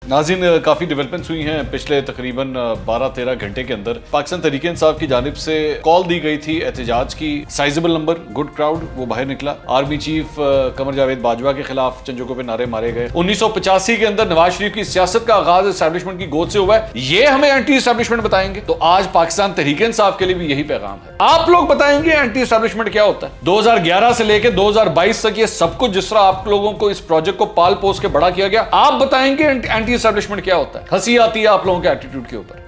नाज़रीन, काफ़ी डेवलपमेंट्स हुई हैं पिछले तकरीबन 12-13 घंटे के अंदर। पाकिस्तान तहरीक इंसाफ की जानिब से कॉल दी गई थी एहतजाज की। साइजेबल नंबर, गुड क्राउड वो बाहर निकला। आर्मी चीफ कमर जावेद बाजवा के खिलाफ चंद जगहों पे नारे मारे गए। 1985 के अंदर नवाज शरीफ की सियासत का आगाज एस्टैब्लिशमेंट की गोद से हुआ है, ये हमें एंटी एस्टैब्लिशमेंट बताएंगे। तो आज पाकिस्तान तहरीक इंसाफ के लिए भी यही पैगाम है। आप लोग बताएंगे एंटी एस्टैब्लिशमेंट क्या होता है। 2011 से लेकर 2022 तक ये सब कुछ जिस तरह आप लोगों को इस प्रोजेक्ट को पाल पोस के बड़ा किया गया, आप बताएंगे एंटी एस्टैब्लिशमेंट क्या होता है। हंसी आती है आप लोगों के एटीट्यूड के ऊपर।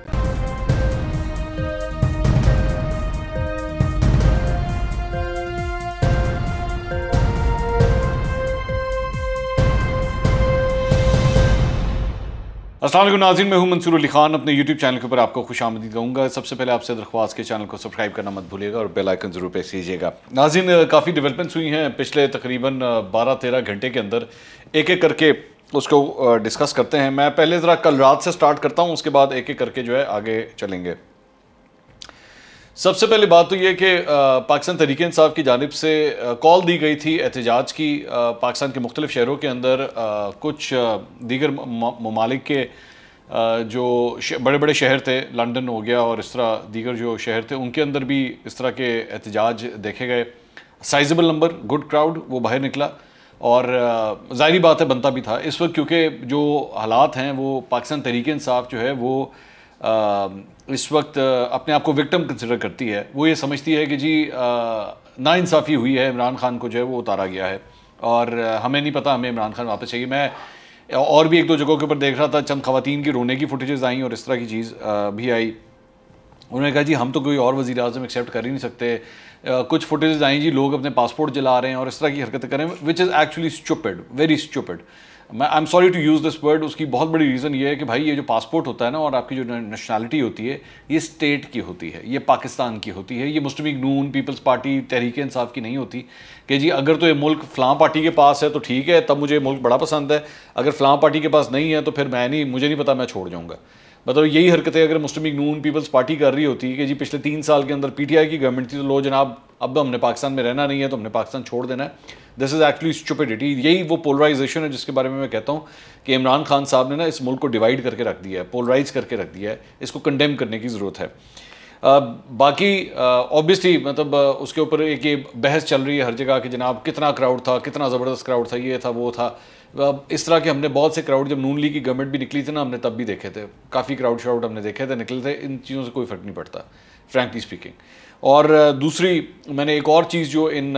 अस्सलाम वालेकुम नाज़रीन, मैं हूं मंसूर अली खान। अपने YouTube चैनल के ऊपर आपको खुशामदीद कहूँगा। सबसे पहले आपसे दरख्वास्त के चैनल को सब्सक्राइब करना मत भूलिएगा और बेल आइकन ज़रूर प्रेस कीजिएगा। नाज़रीन, काफ़ी डेवलपमेंट्स हुई हैं पिछले तकरीबन 12-13 घंटे के अंदर। एक एक करके उसको डिस्कस करते हैं। मैं पहले ज़रा कल रात से स्टार्ट करता हूँ, उसके बाद एक एक करके जो है आगे चलेंगे। सबसे पहले बात तो ये कि पाकिस्तान तहरीक इंसाफ की जानिब से कॉल दी गई थी एहतजाज की। पाकिस्तान के मुख्तलिफ शहरों के अंदर कुछ दीगर ममालिक के जो बड़े बड़े शहर थे, लंदन हो गया और इस तरह दीगर जो शहर थे, उनके अंदर भी इस तरह के एहतजाज देखे गए। साइजेबल नंबर, गुड क्राउड वो बाहर निकला और ज़ाहिरी बात है बनता भी था इस वक्त, क्योंकि जो हालात हैं वो पाकिस्तान तहरीक इंसाफ जो है वो इस वक्त अपने आप को विक्टिम कंसिडर करती है। वो ये समझती है कि जी नाइंसाफ़ी हुई है, इमरान खान को जो है वो उतारा गया है और हमें नहीं पता, हमें इमरान खान वापस चाहिए। मैं और भी एक दो जगहों के ऊपर देख रहा था, चंद खवातीन की रोने की फुटेजेस आई और इस तरह की चीज़ भी आई। उन्होंने कहा जी हम तो कोई और वज़ीर आज़म एक्सेप्ट कर ही नहीं सकते। कुछ फुटेजेस आई जी लोग अपने पासपोर्ट जला रहे हैं और इस तरह की हरकतें करें, which is actually stupid, very stupid. I am sorry to use this word. उसकी बहुत बड़ी रीज़न ये है कि भाई ये जो पासपोर्ट होता है ना और आपकी जो नेशनैलिटी होती है, ये स्टेट की होती है, ये पाकिस्तान की होती है। ये मुस्लिम लीग नून, पीपल्स पार्टी, तहरीक इंसाफ की नहीं होती कि जी अगर तो ये मुल्क फ़लाँ पार्टी के पास है तो ठीक है, तब मुझे मुल्क बड़ा पसंद है, अगर फ़लाँ पार्टी के पास नहीं है तो फिर मुझे नहीं पता, मैं छोड़ जाऊँगा। मतलब यही हरकतें अगर मुस्लिम लीग नून, पीपल्स पार्टी कर रही होती है कि जी पिछले 3 साल के अंदर PTI की गवर्नमेंट थी तो लो जनाब अब हमने पाकिस्तान में रहना नहीं है तो हमने पाकिस्तान छोड़ देना है। This is actually stupidity. यही वो पोलराइजेशन है जिसके बारे में मैं कहता हूँ कि इमरान खान साहब ने ना इस मुल्क को डिवाइड करके रख दिया है, पोलराइज करके रख दिया है। इसको कंडेम करने की ज़रूरत है। बाकी ऑब्वियसली मतलब उसके ऊपर एक ये बहस चल रही है हर जगह कि जनाब कितना क्राउड था, कितना ज़बरदस्त क्राउड था, ये था वो था। इस तरह के हमने बहुत से क्राउड, जब नून लीग की गवर्नमेंट भी निकली थी ना, हमने तब भी देखे थे, काफ़ी क्राउड श्राउड हमने देखे थे, निकले थे। इन चीज़ों से कोई फ़र्क नहीं पड़ता फ्रैंकली स्पीकिंग। और दूसरी मैंने एक और चीज़ जो इन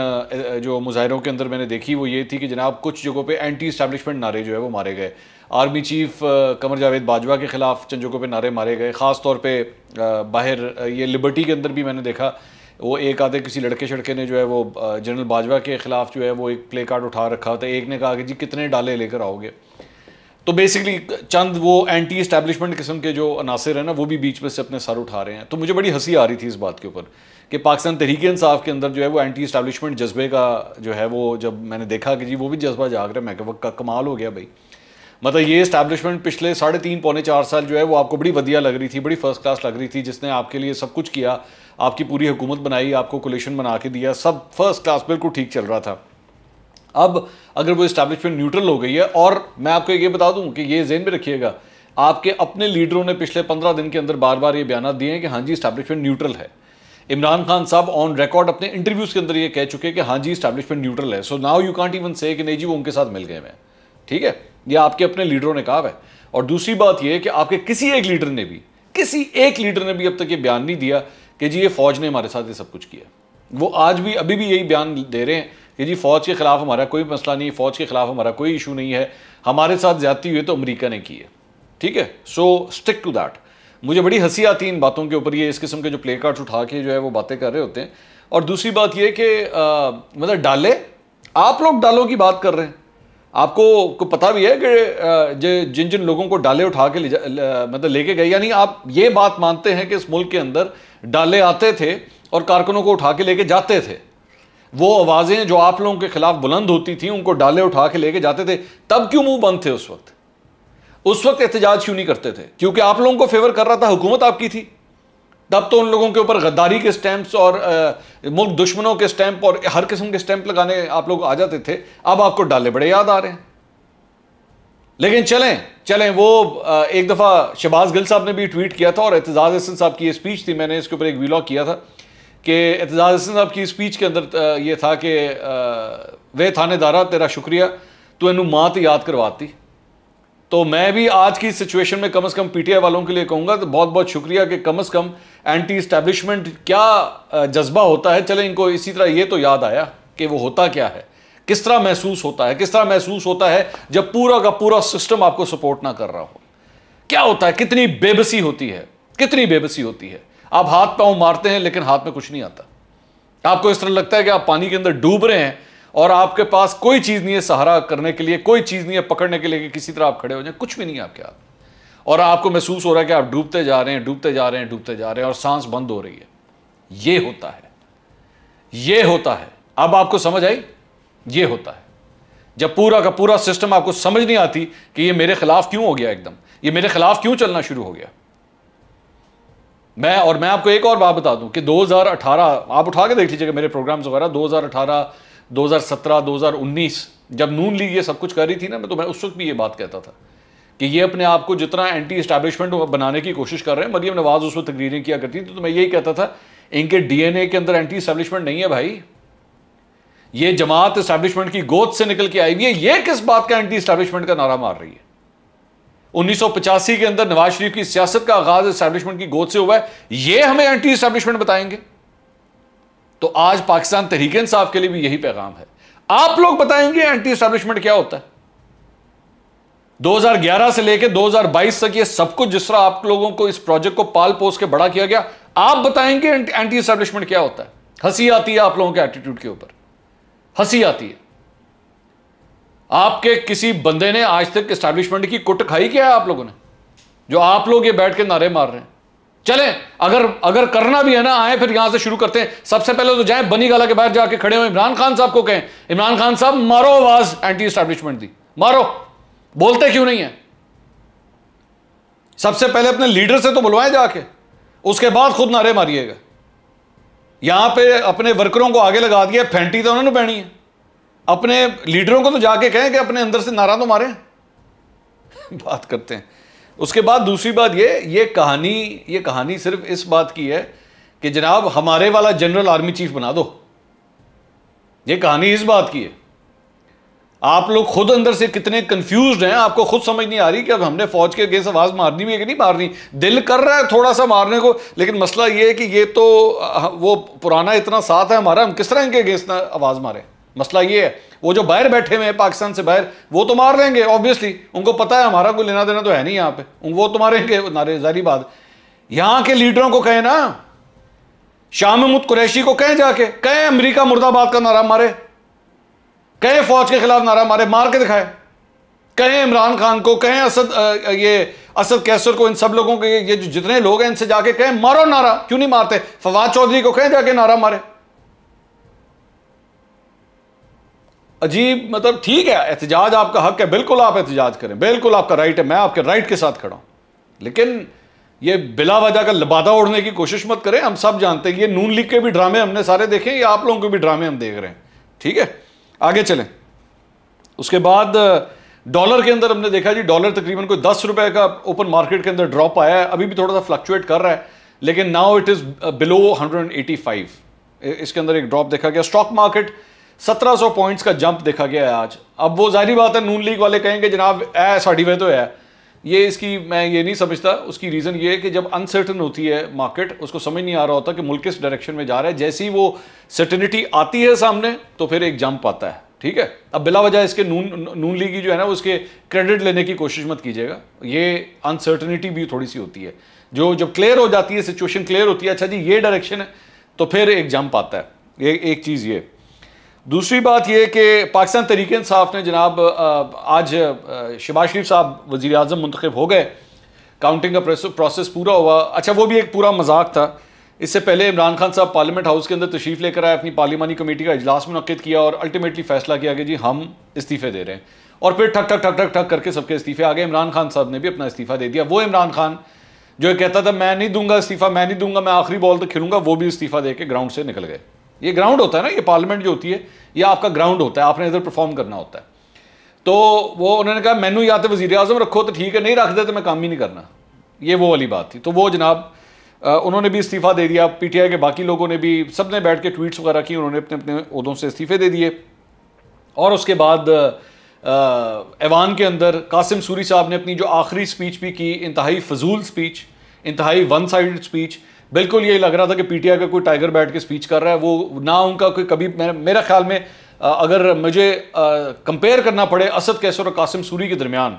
जो मुजाहिरों के अंदर मैंने देखी वो ये थी कि जनाब कुछ जगहों पे एंटी इस्टेब्लिशमेंट नारे जो है वो मारे गए। आर्मी चीफ कमर जावेद बाजवा के ख़िलाफ़ चंद जगहों पे नारे मारे गए। ख़ास तौर पे बाहर ये लिबर्टी के अंदर भी मैंने देखा, वो एक आधे किसी लड़के शड़के ने जो है वो जनरल बाजवा के ख़िलाफ़ जो है वो एक प्ले कार्ड उठा रखा था। एक ने कहा कि जी कितने डाले लेकर आओगे। तो बेसिकली चंद वो एंटी इस्टेब्लिशमेंट किस्म के जो अनासिर हैं ना, वो भी बीच में से अपने सर उठा रहे हैं। तो मुझे बड़ी हंसी आ रही थी इस बात के ऊपर कि पाकिस्तान तहरीक इंसाफ के अंदर जो है वो एंटी इस्टेब्लिशमेंट जज्बे का जो है वो, जब मैंने देखा कि जी वो भी जज्बा जाग रहा है, मैं कहा कमाल हो गया भाई। मतलब ये इस्टेब्लिशमेंट पिछले 3.5-4 साल जो है वो आपको बड़ी वधिया लग रही थी, बड़ी फर्स्ट क्लास लग रही थी, जिसने आपके लिए सब कुछ किया, आपकी पूरी हुकूमत बनाई, आपको कोलिशन बना के दिया, सब फर्स्ट क्लास बिल्कुल ठीक चल रहा था। अब अगर वो इस्टेब्लिशमेंट न्यूट्रल हो गई है, और मैं आपको ये बता दूं कि ये ज़हन में रखिएगा, आपके अपने लीडरों ने पिछले 15 दिन के अंदर बार बार ये बयान दिए हैं कि हाँ जी इस्टेब्लिशमेंट न्यूट्रल है। इमरान खान साहब ऑन रिकॉर्ड अपने इंटरव्यूज़ के अंदर ये कह चुके हैं कि हाँ जी इस्टेब्लिशमेंट न्यूट्रल है। So now you can't even से कि नहीं जी वो उनके साथ मिल गए हैं। ठीक है, ये आपके अपने लीडरों ने कहा है। और दूसरी बात यह है कि आपके किसी एक लीडर ने भी अब तक ये बयान नहीं दिया कि जी ये फ़ौज ने हमारे साथ ये सब कुछ किया। वो आज भी अभी भी यही बयान दे रहे हैं कि जी फ़ौज के ख़िलाफ़ हमारा कोई मसला नहीं है, फ़ौज के ख़िलाफ़ हमारा कोई इशू नहीं है, हमारे साथ ज़्यादती हुई तो अमेरिका ने की है। ठीक है, सो स्टिक टू दैट। मुझे बड़ी हंसी आती है इन बातों के ऊपर, ये इस किस्म के जो प्ले कार्ड्स उठा के जो है वो बातें कर रहे होते हैं। और दूसरी बात ये कि मतलब डाले, आप लोग डालों की बात कर रहे हैं। आपको पता भी है कि जिन जिन लोगों को डाले उठा के मतलब लेके गए, यानी आप ये बात मानते हैं कि इस मुल्क के अंदर डाले आते थे और कारकुनों को उठा के लेके जाते थे। वो आवाज़ें जो आप लोगों के खिलाफ बुलंद होती थी, उनको डाले उठा के लेके जाते थे। तब क्यों मुंह बंद थे उस वक्त एहतजाज क्यों नहीं करते थे? क्योंकि आप लोगों को फेवर कर रहा था, हुकूमत आपकी थी। तब तो उन लोगों के ऊपर गद्दारी के स्टैंप्स और मुल्क दुश्मनों के स्टैंप और हर किस्म के स्टैंप लगाने आप लोग आ जाते थे। अब आपको डाले बड़े याद आ रहे हैं। लेकिन चलें चलें, वो एक दफ़ा शहबाज गिल साहब ने भी ट्वीट किया था और एतजाज़ हसन साहब की ये स्पीच थी, मैंने इसके ऊपर एक वीलॉग किया था कि एतजाज़ हसन साहब की स्पीच के अंदर ये था कि वे थानेदारा तेरा शुक्रिया, तू इनू मां तो याद करवाती। तो मैं भी आज की सिचुएशन में कम से कम पीटीआई वालों के लिए कहूँगा तो बहुत बहुत शुक्रिया कि कम से कम एंटी इस्टेब्लिशमेंट क्या जज्बा होता है, चले इनको इसी तरह ये तो याद आया कि वो होता क्या है, किस तरह महसूस होता है, किस तरह महसूस होता है जब पूरा का पूरा सिस्टम आपको सपोर्ट ना कर रहा हो। क्या होता है, कितनी बेबसी होती है, कितनी बेबसी होती है। आप हाथ पांव मारते हैं लेकिन हाथ में कुछ नहीं आता। आपको इस तरह लगता है कि आप पानी के अंदर डूब रहे हैं और आपके पास कोई चीज नहीं है सहारा करने के लिए, कोई चीज नहीं है पकड़ने के लिए कि किसी तरह आप खड़े हो जाए, कुछ भी नहीं है आपके हाथ। और आपको महसूस हो रहा है कि आप डूबते जा रहे हैं, डूबते जा रहे हैं, डूबते जा रहे हैं और सांस बंद हो रही है। ये होता है, ये होता है। अब आपको समझ आई, ये होता है जब पूरा का पूरा सिस्टम आपको समझ नहीं आती कि ये मेरे खिलाफ क्यों हो गया, एकदम ये मेरे खिलाफ क्यों चलना शुरू हो गया। मैं आपको एक और बात बता दूं कि 2018 आप उठा के देख लीजिएगा मेरे प्रोग्राम्स वगैरह, 2018, 2017, 2019 जब नून लीग ये सब कुछ कर रही थी ना, मैं उस वक्त भी ये बात कहता था कि ये अपने आप को जितना एंटी इस्टेब्लिशमेंट बनाने की कोशिश कर रहे हैं। मरियम नवाज उस वक्त तकरीरें किया करती थी, तो मैं यही कहता था इनके डीएनए के अंदर एंटी इस्टेब्लिशमेंट नहीं है भाई, ये जमात इस्टेब्लिशमेंट की गोद से निकल के आई हुई है। ये किस बात का एंटी इस्टेब्लिशमेंट का नारा मार रही है। 1985 के अंदर नवाज शरीफ की सियासत का आगाज इस्टेब्लिशमेंट की गोद से हुआ है, ये हमें एंटी इस्टेब्लिशमेंट बताएंगे। तो आज पाकिस्तान तहरीक इंसाफ के लिए भी यही पैगाम है, आप लोग बताएंगे एंटी इस्टेब्लिशमेंट क्या होता है। 2011 से लेकर 2022 तक ये सब कुछ जिस तरह आप लोगों को इस प्रोजेक्ट को पाल पोस के बड़ा किया गया, आप बताएंगे एंटी इस्टेब्लिशमेंट क्या होता है। हंसी आती है आप लोगों के एटीट्यूड के ऊपर, हंसी आती है। आपके किसी बंदे ने आज तक एस्टैब्लिशमेंट की कुट खाई क्या है आप लोगों ने, जो आप लोग ये बैठ के नारे मार रहे हैं। चलें, अगर करना भी है ना, आए फिर यहां से शुरू करते हैं। सबसे पहले तो जाएं बनी गाला के बाहर जाके खड़े हो, इमरान खान साहब को कहें, इमरान खान साहब मारो आवाज एंटी एस्टैब्लिशमेंट दी, मारो। बोलते क्यों नहीं है? सबसे पहले अपने लीडर से तो बुलवाएं जाके, उसके बाद खुद नारे मारिएगा। यहां पे अपने वर्करों को आगे लगा दिया, फेंटी तो उन्होंने बहनी है। अपने लीडरों को तो जाके कहें कि अपने अंदर से नारा तो मारे। बात करते हैं। उसके बाद दूसरी बात ये कहानी सिर्फ इस बात की है कि जनाब हमारे वाला जनरल आर्मी चीफ बना दो। ये कहानी इस बात की है। आप लोग खुद अंदर से कितने कंफ्यूज्ड हैं, आपको खुद समझ नहीं आ रही कि अब हमने फौज के अगेंस्ट आवाज मारनी भी है कि नहीं मारनी। दिल कर रहा है थोड़ा सा मारने को, लेकिन मसला ये है कि ये तो वो पुराना इतना साथ है हमारा, हम किस तरह इनके अगेंस्ट आवाज मारे। मसला ये है, वो जो बाहर बैठे हुए हैं पाकिस्तान से बाहर, वो तो मार लेंगे ऑब्वियसली, उनको पता है हमारा कोई लेना देना तो है नहीं यहाँ पे, वो तो मारेंगे नारे, जारी बात। यहां के लीडरों को कहें ना, शाह महमूद कुरैशी को कहें जाके, कहें अमेरिका मुर्दाबाद का नारा मारे, कहें फौज के खिलाफ नारा मारे, मार के दिखाए। कहें इमरान खान को, कहें असद कैसर को, इन सब लोगों के ये जो जितने लोग हैं इनसे जाके कहें मारो नारा। क्यों नहीं मारते? फवाद चौधरी को कहें जाके नारा मारे। अजीब, मतलब ठीक है एहतजाज आपका हक है, बिल्कुल आप एहतजाज करें, बिल्कुल आपका राइट है, मैं आपके राइट के साथ खड़ा हूं, लेकिन ये बिला वजह का लबादा ओढ़ने की कोशिश मत करें। हम सब जानते हैं ये नून लीग के भी ड्रामे हमने सारे देखे, ये आप लोगों के भी ड्रामे हम देख रहे हैं। ठीक है, आगे चलें। उसके बाद डॉलर के अंदर हमने देखा जी, डॉलर तकरीबन कोई 10 रुपए का ओपन मार्केट के अंदर ड्रॉप आया है, अभी भी थोड़ा सा फ्लक्चुएट कर रहा है, लेकिन नाउ इट इज बिलो 185। इसके अंदर एक ड्रॉप देखा गया। स्टॉक मार्केट 1700 पॉइंट्स का जंप देखा गया है आज। अब वो जाहिर बात है नून लीग वाले कहेंगे जनाब साड़ी वे तो है, ये इसकी मैं ये नहीं समझता। उसकी रीज़न ये है कि जब अनसर्टन होती है मार्केट, उसको समझ नहीं आ रहा होता कि मुल्क किस डायरेक्शन में जा रहा है, जैसे ही वो सर्टेनिटी आती है सामने तो फिर एक जंप आता है। ठीक है, अब बिला वजह इसके नून लीग जो है ना उसके क्रेडिट लेने की कोशिश मत कीजिएगा, ये अनसर्टनिटी भी थोड़ी सी होती है, जो जब क्लियर हो जाती है, सिचुएशन क्लियर होती है, अच्छा जी ये डायरेक्शन है, तो फिर एक जंप आता है। एक चीज़ ये। दूसरी बात यह कि पाकिस्तान तहरीक इंसाफ ने जनाब आज शहबाज शरीफ साहब वज़ीर आज़म मुंतखब हो गए, काउंटिंग का प्रोसेस पूरा हुआ। अच्छा, वो भी एक पूरा मजाक था। इससे पहले इमरान खान साहब पार्लियामेंट हाउस के अंदर तशरीफ़ लेकर आए, अपनी पार्लिमानी कमेटी का इजलास मुनक्किद किया और अल्टीमेटली फैसला किया कि जी हम इस्तीफ़े दे रहे हैं, और फिर ठक ठक ठक ठक ठक करके सबके इस्तीफ़े आ गए। इमरान खान साहब ने भी अपना इस्तीफ़ा दे दिया। वो इमरान खान जो कहता था मैं नहीं दूंगा इस्तीफ़ा, मैं नहीं दूंगा, मैं आखिरी बॉल तक खेलूंगा, वो भी इस्तीफ़ा दे के ग्राउंड से निकल गए। ये ग्राउंड होता है ना, ये पार्लियामेंट जो होती है ये आपका ग्राउंड होता है, आपने इधर परफॉर्म करना होता है। तो वो उन्होंने कहा मेनू या तो वज़ीर आज़म रखो तो ठीक है, नहीं रख दे तो मैं काम ही नहीं करना। ये वो वाली बात थी। तो वो जनाब उन्होंने भी इस्तीफ़ा दे दिया, पीटीआई के बाकी लोगों ने भी, सब ने बैठ के ट्वीट्स वगैरह की, उन्होंने अपने अपने ओहदों से इस्तीफ़े दे दिए। और उसके बाद ऐवान के अंदर कासिम सूरी साहब ने अपनी जो आखिरी स्पीच भी की, इंतहाई फजूल स्पीच, इंतहाई वन साइडेड स्पीच, बिल्कुल ये लग रहा था कि पीटीआई का कोई टाइगर बैठ के स्पीच कर रहा है। वो ना उनका कोई कभी, मेरा ख्याल में अगर मुझे कंपेयर करना पड़े असद कैसर और कासिम सूरी के दरमियान,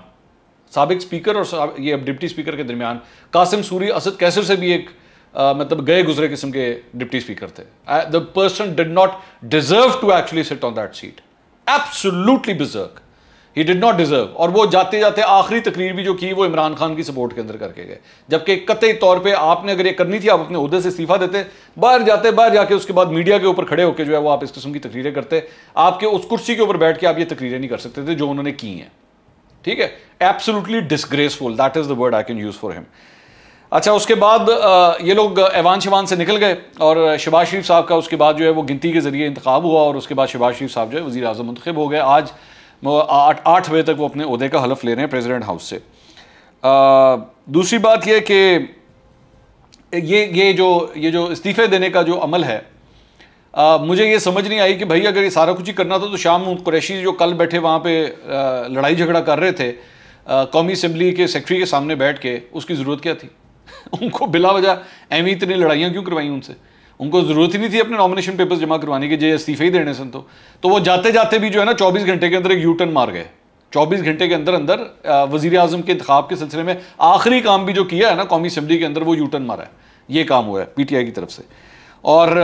साबिक स्पीकर और ये डिप्टी स्पीकर के दरमियान, कासिम सूरी असद कैसर से भी एक मतलब गए गुजरे किस्म के डिप्टी स्पीकर थे। The person did not deserve to actually sit on that seat, absolutely berserk, he did not deserve. और वो जाते जाते आखिरी तकरीर भी जो की वो इमरान खान की सपोर्ट के अंदर करके गए, जबकि कतई तौर पे आपने अगर ये करनी थी आप अपने ओहदे से इस्तीफा देते, बाहर जाके उसके बाद मीडिया के ऊपर खड़े होकर जो है वो आप इस किस्म की तकरीरें करते। आपके उस कुर्सी के ऊपर बैठ के आप ये तकरीरें नहीं कर सकते थे जो उन्होंने की हैं, ठीक है। Absolutely disgraceful, that is the word I can use for him. अच्छा, उसके बाद ये लोग ऐवान शवान से निकल गए और शहबाज शरीफ साहब का उसके बाद जो है वो गिनती के जरिए इंतखाब हुआ और उसके बाद शहबाज शरीफ साहब जो है वज़ीर आज़म मुंतखब हो गए। आज 8 बजे तक वो अपने ओहदे का हलफ ले रहे हैं प्रेसिडेंट हाउस से। दूसरी बात यह कि ये जो इस्तीफ़े देने का जो अमल है, मुझे ये समझ नहीं आई कि भाई अगर ये सारा कुछ ही करना था तो शाह महमूद कुरैशी जो कल बैठे वहाँ पे लड़ाई झगड़ा कर रहे थे कौमी असम्बली के सेक्रेटरी के सामने बैठ के, उसकी ज़रूरत क्या थी? उनको बिला वजह एवं इतनी लड़ाइयाँ क्यों करवाई उनसे? उनको ज़रूरत ही नहीं थी अपने नॉमिनेशन पेपर्स जमा करवाने के, जो इस्तीफ़े ही देने सन। तो वो जाते जाते भी जो है ना 24 घंटे के अंदर एक यू टर्न मार गए। 24 घंटे के अंदर अंदर वज़ीर आज़म के इंतखाब के सिलसिले में आखिरी काम भी जो किया है ना कौमी असम्बली के अंदर, वो यू टर्न मारा है। ये काम हुआ है पीटीआई की तरफ से। और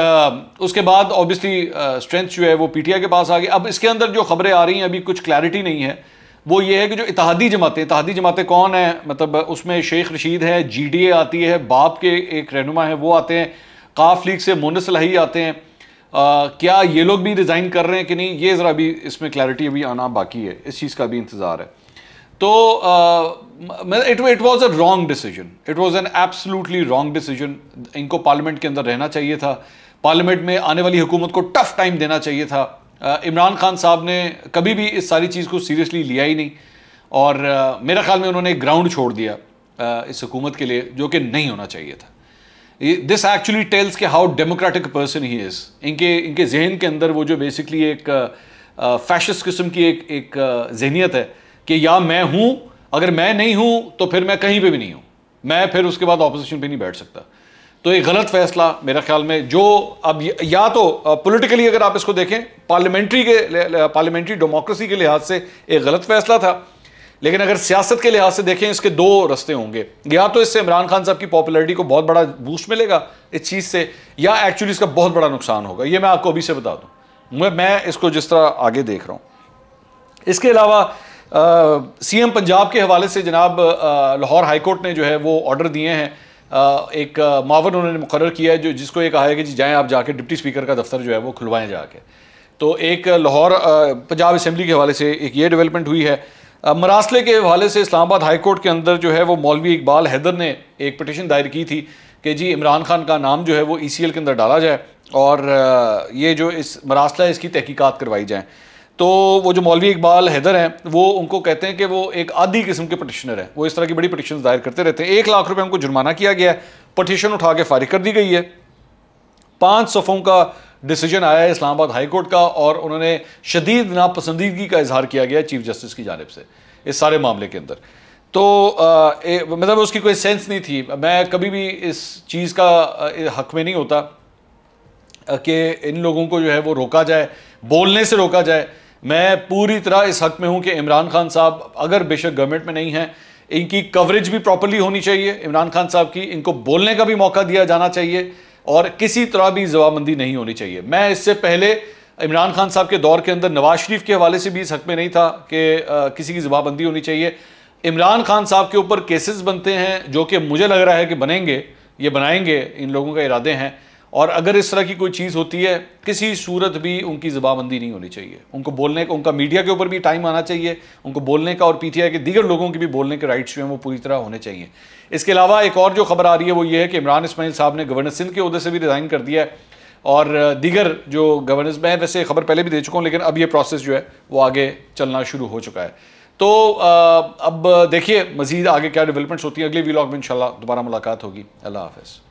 उसके बाद ऑब्वियसली स्ट्रेंथ जो है वो पीटीआई के पास आ गई। अब इसके अंदर जो खबरें आ रही हैं अभी कुछ क्लैरिटी नहीं है, वो ये है कि जो इत्तेहादी जमातें कौन है, मतलब उसमें शेख रशीद है, जीडीए आती है, बाप के एक रहनुमा है वो आते हैं, काफ लीग से मुन्नस लही आते हैं, क्या ये लोग भी रिज़ाइन कर रहे हैं कि नहीं, ये ज़रा अभी इसमें क्लैरिटी अभी आना बाकी है, इस चीज़ का भी इंतज़ार है। तो it was a wrong decision, it was an absolutely wrong decision. इनको पार्लियामेंट के अंदर रहना चाहिए था, पार्लियामेंट में आने वाली हुकूमत को टफ टाइम देना चाहिए था। इमरान खान साहब ने कभी भी इस सारी चीज़ को सीरियसली लिया ही नहीं और मेरा ख्याल में उन्होंने एक ग्राउंड छोड़ दिया इस हुकूमत के लिए जो कि नहीं होना चाहिए था। दिस एक्चुअली टेल्स कि how democratic person he is. इनके जहन के अंदर वो जो बेसिकली एक फैशिस्ट किस्म की एक जहनीत है कि या मैं हूँ, अगर मैं नहीं हूँ तो फिर मैं कहीं पे भी नहीं हूँ, मैं फिर उसके बाद ऑपोजिशन पे नहीं बैठ सकता। तो एक गलत फैसला मेरा ख्याल में, जो अब या तो पॉलिटिकली अगर आप इसको देखें पार्लियामेंट्री डेमोक्रेसी के लिहाज से एक गलत फैसला था, लेकिन अगर सियासत के लिहाज से देखें इसके दो रास्ते होंगे। या तो इससे इमरान खान साहब की पॉपुलैरिटी को बहुत बड़ा बूस्ट मिलेगा इस चीज़ से, या एक्चुअली इसका बहुत बड़ा नुकसान होगा। ये मैं आपको अभी से बता दूँ, मैं इसको जिस तरह आगे देख रहा हूँ। इसके अलावा सीएम पंजाब के हवाले से जनाब लाहौर हाई कोर्ट ने जो है वो ऑर्डर दिए हैं, एक मावन उन्होंने मुकर्रर किया है जिसको ये कहा है कि जी जाएँ आप जाके डिप्टी स्पीकर का दफ्तर जो है वो खुलवाएं जाके। तो एक लाहौर पंजाब असम्बली के हवाले से एक ये डेवलपमेंट हुई है। मरासले के हवाले से इस्लामाबाद हाई कोर्ट के अंदर जो है वो मौलवी इकबाल हैदर ने एक पिटीशन दायर की थी कि जी इमरान खान का नाम जो है वो ECL के अंदर डाला जाए और ये जो इस मरासला है इसकी तहकीकात करवाई जाए। तो वो जो मौलवी इकबाल हैदर हैं वो उनको कहते हैं कि वो एक आधी किस्म के पटिशनर हैं, वो इस तरह की बड़ी पटिशन दायर करते रहते हैं। 1 लाख रुपये उनको जुर्माना किया गया है, पटिशन उठा के फारिग कर दी गई है। 5 सफ़ों का डिसीजन आया है इस्लामाबाद हाई कोर्ट का और उन्होंने शदीद नापसंदीदगी का इजहार किया गया चीफ जस्टिस की जानिब से इस सारे मामले के अंदर। तो मतलब उसकी कोई सेंस नहीं थी। मैं कभी भी इस चीज़ का हक में नहीं होता कि इन लोगों को जो है वो रोका जाए, बोलने से रोका जाए। मैं पूरी तरह इस हक में हूँ कि इमरान खान साहब अगर बेशक गवर्नमेंट में नहीं हैं, इनकी कवरेज भी प्रॉपर्ली होनी चाहिए इमरान खान साहब की, इनको बोलने का भी मौका दिया जाना चाहिए और किसी तरह भी जवाबंदी नहीं होनी चाहिए। मैं इससे पहले इमरान खान साहब के दौर के अंदर नवाज शरीफ के हवाले से भी इस हक में नहीं था कि किसी की जवाबंदी होनी चाहिए। इमरान खान साहब के ऊपर केसेस बनते हैं जो कि मुझे लग रहा है कि बनेंगे, ये बनाएंगे, इन लोगों का इरादे हैं। और अगर इस तरह की कोई चीज़ होती है किसी सूरत भी उनकी जवाबंदी नहीं होनी चाहिए। उनको बोलने का, उनका मीडिया के ऊपर भी टाइम आना चाहिए उनको बोलने का, और PTI के दीगर लोगों के भी बोलने के राइट्स जो हैं वो पूरी तरह होने चाहिए। इसके अलावा एक और जो खबर आ रही है वो ये है कि इमरान इस्माइल साहब ने गवर्नर सिंध के ओहदे से भी रिज़ाइन कर दिया है और दीगर जो गवर्नेंस में है, वैसे खबर पहले भी दे चुका हूँ, लेकिन अब ये प्रोसेस जो है वो आगे चलना शुरू हो चुका है। तो अब देखिए मजीद आगे क्या डेवलपमेंट्स होती है। अगले व्लॉग में इंशाल्लाह दोबारा मुलाकात होगी। अल्लाह हाफ़िज़।